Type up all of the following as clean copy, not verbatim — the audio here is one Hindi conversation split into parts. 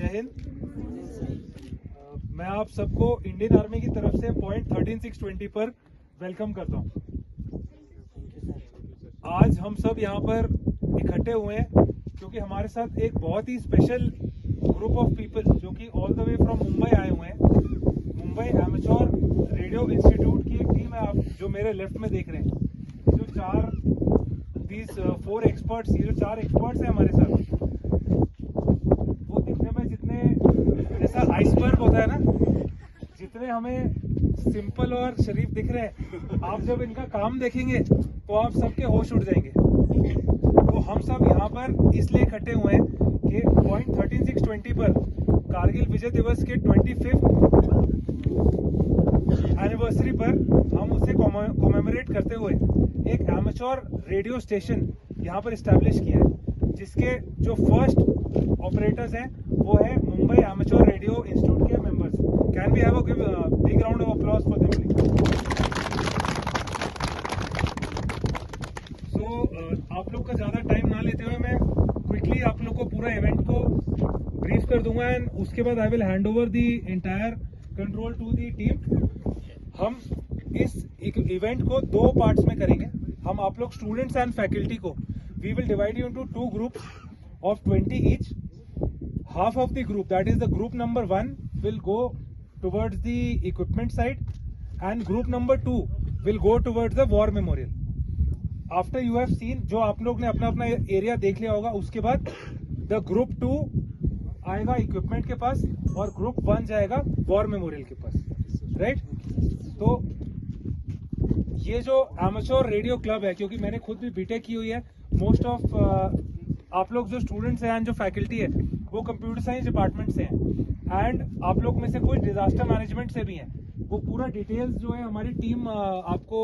जय हिंद। मैं आप सबको इंडियन आर्मी की तरफ से पॉइंट 13620 पर वेलकम करता हूं। आज हम सब यहाँ पर इकट्ठे हुए हैं क्योंकि हमारे साथ एक बहुत ही स्पेशल ग्रुप ऑफ पीपल जो कि all the way from Mumbai आए हुए हैं। मुंबई एमेच्योर रेडियो इंस्टीट्यूट की एक टीम है, आप जो मेरे लेफ्ट में देख रहे हैं। जो फोर एक्सपर्ट्स, ये जो 4 एक्सपर्ट्स हैं हमारे साथ, वो दिखने में जितने जैसा आइसबर्ग होता है ना, जितने हमें सिंपल और शरीफ दिख रहे हैं, आप जब इनका काम देखेंगे तो आप सबके होश उड़ जाएंगे। तो हम सब यहाँ पर इसलिए इकट्ठे हुए हैं कि पॉइंट 13620 पर कारगिल विजय दिवस के 25th एनिवर्सरी पर हम उसे कॉमेमोरेट करते हुए एक एमेच्योर रेडियो स्टेशन यहाँ पर इस्टेब्लिश किया है, जिसके जो फर्स्ट ऑपरेटर्स हैं वो है मुंबई एमेच्योर रेडियो इंस्टीट्यूट के members. Can we have a big round of applause for them please. So आप लोग का ज्यादा टाइम ना लेते हुए मैं क्विकली आप लोग को पूरा इवेंट को ब्रीफ कर दूंगा एंड उसके बाद I will hand over the entire control to the team. हम इस इवेंट को 2 पार्ट्स में करेंगे। हम आप लोग स्टूडेंट्स एंड फैकल्टी को we will divide you into 2 groups of 20 each. Half of the group, that is the group number 1, will go towards the equipment side and group number 2 will go towards the war memorial. After you have seen, जो आप लोग ने अपना अपना एरिया देख लिया होगा, उसके बाद the group 2 आएगा इक्विपमेंट के पास और ग्रुप 1 जाएगा वॉर मेमोरियल के पास, राइट? तो ये जो एमेच्योर रेडियो क्लब है, क्योंकि मैंने खुद भी बीटेक की हुई है, मोस्ट ऑफ आप लोग जो स्टूडेंट्स हैं एंड जो फैकल्टी है वो कंप्यूटर साइंस डिपार्टमेंट से हैं एंड आप लोग में से कुछ डिजास्टर मैनेजमेंट से भी हैं। वो पूरा डिटेल्स जो है हमारी टीम आपको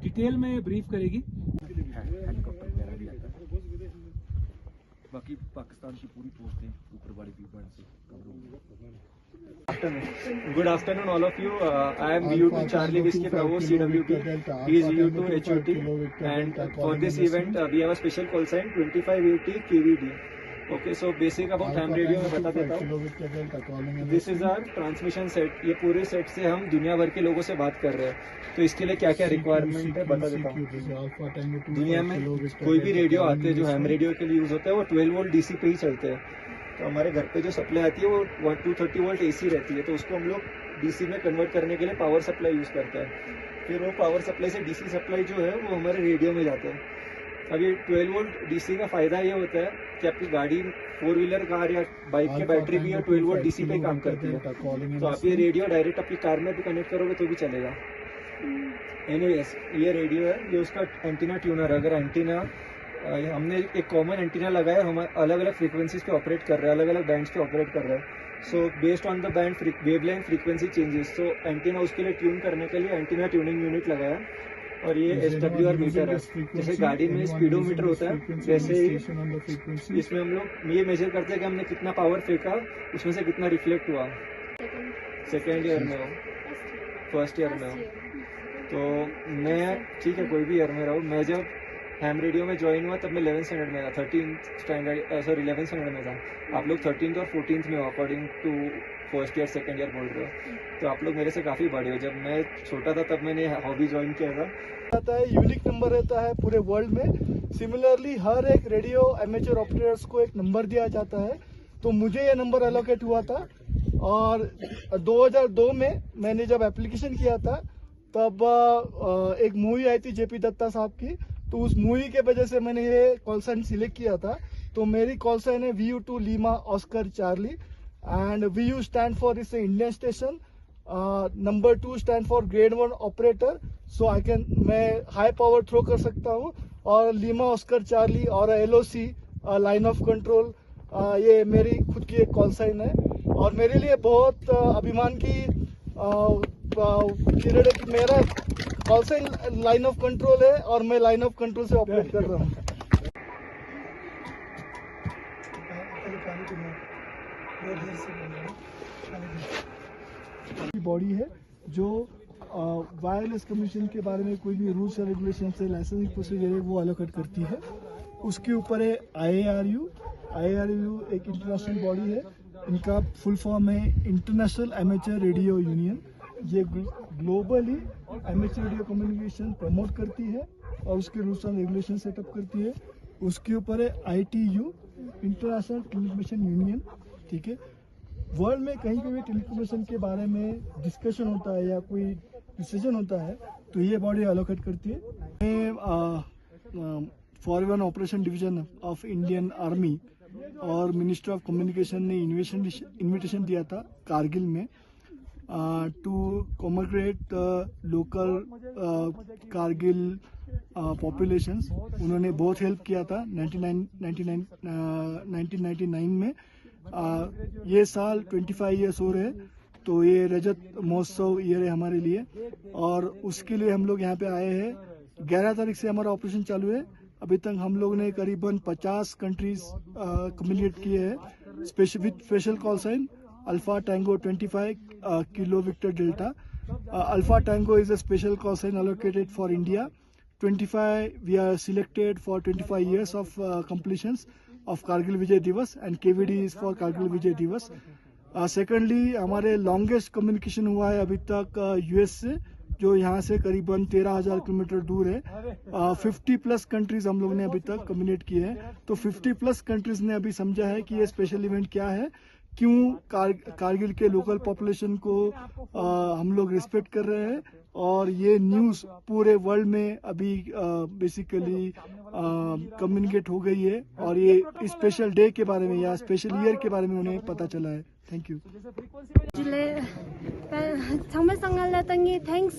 डिटेल में ब्रीफ करेगी। बाकी पाकिस्तान की पूरी पोस्ट है ऊपर वाली विमान से कवर होगी। Good afternoon, all of you. I am VU2 Charlie Whiskey Bravo CWT. He is VU2 HOT. And for this event, we have a special call sign 2580 KVD. Okay, so basic about ham radio में बता देता हूँ। This is our transmission set. ये पूरे सेट से हम दुनिया भर के लोगों से बात कर रहे हैं, तो इसके लिए क्या क्या रिक्वायरमेंट है बता देता हूँ। दुनिया में कोई भी रेडियो आते हैं जो हैम रेडियो के लिए यूज होता है वो 12 वोल्ट डीसी पे ही चलते हैं। तो हमारे घर पे जो सप्लाई आती है वो 230 वोल्ट एसी रहती है, तो उसको हम लोग डीसी में कन्वर्ट करने के लिए पावर सप्लाई यूज करते हैं। फिर वो पावर सप्लाई से डीसी सप्लाई जो है वो हमारे रेडियो में जाता है। अब ये 12 वोल्ट डीसी का फायदा ये होता है कि आपकी गाड़ी 4 व्हीलर कार या बाइक की बैटरी भी 12 वोल्ट डीसी पे काम करती है, तो आप ये रेडियो डायरेक्ट अपनी कार में भी कनेक्ट करोगे तो भी चलेगा। एनीवेज, ये रेडियो है, ये उसका एंटीना ट्यूनर है। अगर एंटीना हमने एक कॉमन एंटीना लगाया, हम अलग अलग फ्रीक्वेंसीज पे ऑपरेट कर रहे हैं, अलग अलग बैंड्स पे ऑपरेट कर रहे हैं। So based on the band wavelength frequency changes, तो एंटीना उसके लिए ट्यून करने के लिए एंटीना ट्यूनिंग यूनिट लगाया। और ये SWR मीटर है, जैसे गाड़ी में स्पीडोमीटर होता है वैसे ही इसमें हम लोग ये मेजर करते हैं कि हमने कितना पावर फेंका, उसमें से कितना रिफ्लेक्ट हुआ। सेकेंड ईयर में हो, फर्स्ट ईयर में हो, तो मैं ठीक है कोई भी ईयर में रहो। मैं जब हैम रेडियो में ज्वाइन हुआ तब मैं 11th स्टैंडर्ड में था, 11th स्टैंडर्ड में था। आप लोग 13th और 14th में हो according to first year second year बोल रहे हो, तो आप लोग मेरे से काफ़ी बड़े हो। जब मैं छोटा था तब मैंने हॉबी ज्वाइन किया था। यूनिक नंबर रहता है पूरे वर्ल्ड में। सिमिलरली हर एक रेडियो एमेच्योर ऑपरेटर्स को एक नंबर दिया जाता है, तो मुझे ये नंबर एलोकेट हुआ था। और 2002 में मैंने जब एप्लीकेशन किया था तब एक मूवी आई थी JP दत्ता साहब की, तो उस मूवी के वजह से मैंने ये कॉल साइन सिलेक्ट किया था। तो मेरी कॉल साइन है VU2 Lima Oscar Charlie and VU stand for इस Indian station, number 2 stand for grade 1 operator. So मैं हाई पावर थ्रो कर सकता हूँ। और लीमा ऑस्कर चार्ली और LOC लाइन ऑफ कंट्रोल, ये मेरी खुद की एक कॉल साइन है। और मेरे लिए बहुत अभिमान की पीरियड है कि मेरा call sign line of control है और मैं लाइन ऑफ कंट्रोल से ऑपरेट कर रहा हूँ। बॉडी है जो वायरलेस कमीशन के बारे में कोई भी रूल्स एंड रेगुलेशन है, लाइसेंसिंग प्रोसीजर है, वो एलोकेट करती है। उसके ऊपर है IARU IRU एक इंटरनेशनल बॉडी है, इनका फुल फॉर्म है इंटरनेशनल एमेचर रेडियो यूनियन। ये globally amateur radio communication promote करती है और उसके रूल्स एंड रेगुलेशन सेटअप करती है। उसके ऊपर है ITU इंटरनेशनल टेलीकम्युनिकेशन यूनियन, ठीक है। वर्ल्ड में कहीं पे भी टेलीकम्युनिकेशन के बारे में डिस्कशन होता है या कोई डिसीजन होता है तो ये बॉडी एलोकेट करती है। Foreign operation division of Indian army और मिनिस्ट्री ऑफ कम्युनिकेशन ने इन्विटेशन दिया था कारगिल में to commemorate local Kargil populations. उन्होंने बहुत हेल्प किया था 1999 में। ये साल 25 ईयर्स हो रहे हैं, तो ये रजत महोत्सव ईयर है हमारे लिए और उसके लिए हम लोग यहाँ पे आए हैं। 11 तारीख से हमारा ऑपरेशन चालू है। अभी तक हम लोग ने करीबन 50 कंट्रीज कम्युनिकेट किए हैं with special call sign alpha tango 25 kilo victor delta. Alpha tango is a special call sign allocated for India. 25 we are selected for 25 years of completions of Kargil Vijay Divas and KVD is for Kargil Vijay Divas. Secondly हमारे लॉन्गेस्ट कम्युनिकेशन हुआ है अभी तक US से, जो यहाँ से करीबन 13,000 किलोमीटर दूर है। 50 प्लस कंट्रीज हम लोग ने अभी तक कम्युनिकेट किए हैं। तो 50 प्लस कंट्रीज ने अभी समझा है कि ये स्पेशल इवेंट क्या है, क्यों कारगिल के लोकल पॉपुलेशन को हम लोग रिस्पेक्ट कर रहे हैं। और ये न्यूज़ पूरे वर्ल्ड में अभी बेसिकली कम्युनिकेट हो गई है और ये स्पेशल डे के बारे में या स्पेशल ईयर के बारे में उन्हें पता चला है। Thank you. Thanks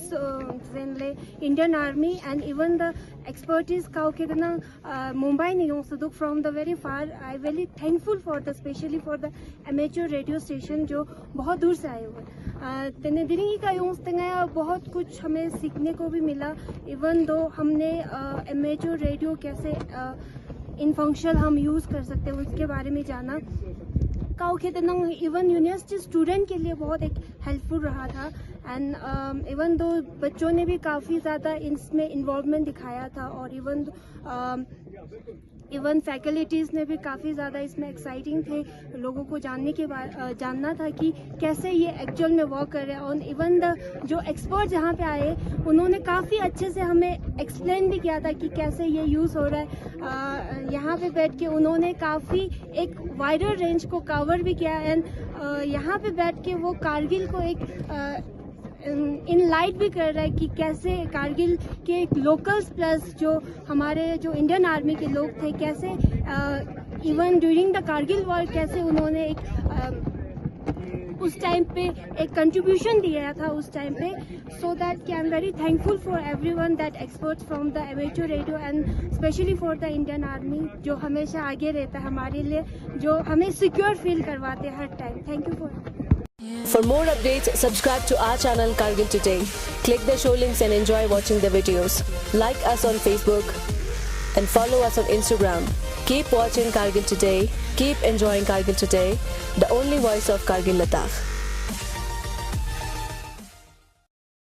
Indian Army and even the expertise Mumbai Niyong from the very far. I very thankful for the especially for the amateur radio station जो बहुत दूर से आए हुए। तेने दिनी का बहुत कुछ हमें सीखने को भी मिला। इवन दो हमने amateur रेडियो कैसे इन फंक्शन हम यूज़ कर सकते हैं उसके बारे में जाना। इवन यूनिवर्सिटी स्टूडेंट के लिए बहुत एक हेल्पफुल रहा था। एंड इवन दो बच्चों ने भी काफ़ी ज़्यादा इसमें इन्वॉल्वमेंट दिखाया था और इवन फैकल्टीज़ ने भी काफ़ी ज़्यादा इसमें एक्साइटिंग थे। लोगों को जानना था कि कैसे ये एक्चुअल में वर्क कर रहे हैं। और इवन जो एक्सपर्ट जहाँ पे आए उन्होंने काफ़ी अच्छे से हमें एक्सप्लेन भी किया था कि कैसे ये यूज़ हो रहा है। यहाँ पे बैठ के उन्होंने काफ़ी एक वाइडर रेंज को कवर भी किया। एंड यहाँ पे बैठ के वो कारगिल को एक इन लाइट भी कर रहा है कि कैसे कारगिल के लोकल्स प्लस जो हमारे जो इंडियन आर्मी के लोग थे कैसे even during the Kargil war कैसे उन्होंने एक उस टाइम पे एक कंट्रीब्यूशन दिया था उस टाइम पे। So that I am very thankful for everyone that experts from the amateur radio and specially for the Indian army जो हमेशा आगे रहता है हमारे लिए, जो हमें सिक्योर फील करवाते हैं हर time. Thank you for. For more updates, subscribe to our channel Kargil Today. Click the show links and enjoy watching the videos. Like us on Facebook and follow us on Instagram. Keep watching Kargil Today. Keep enjoying Kargil Today, the only voice of Kargil Ladakh.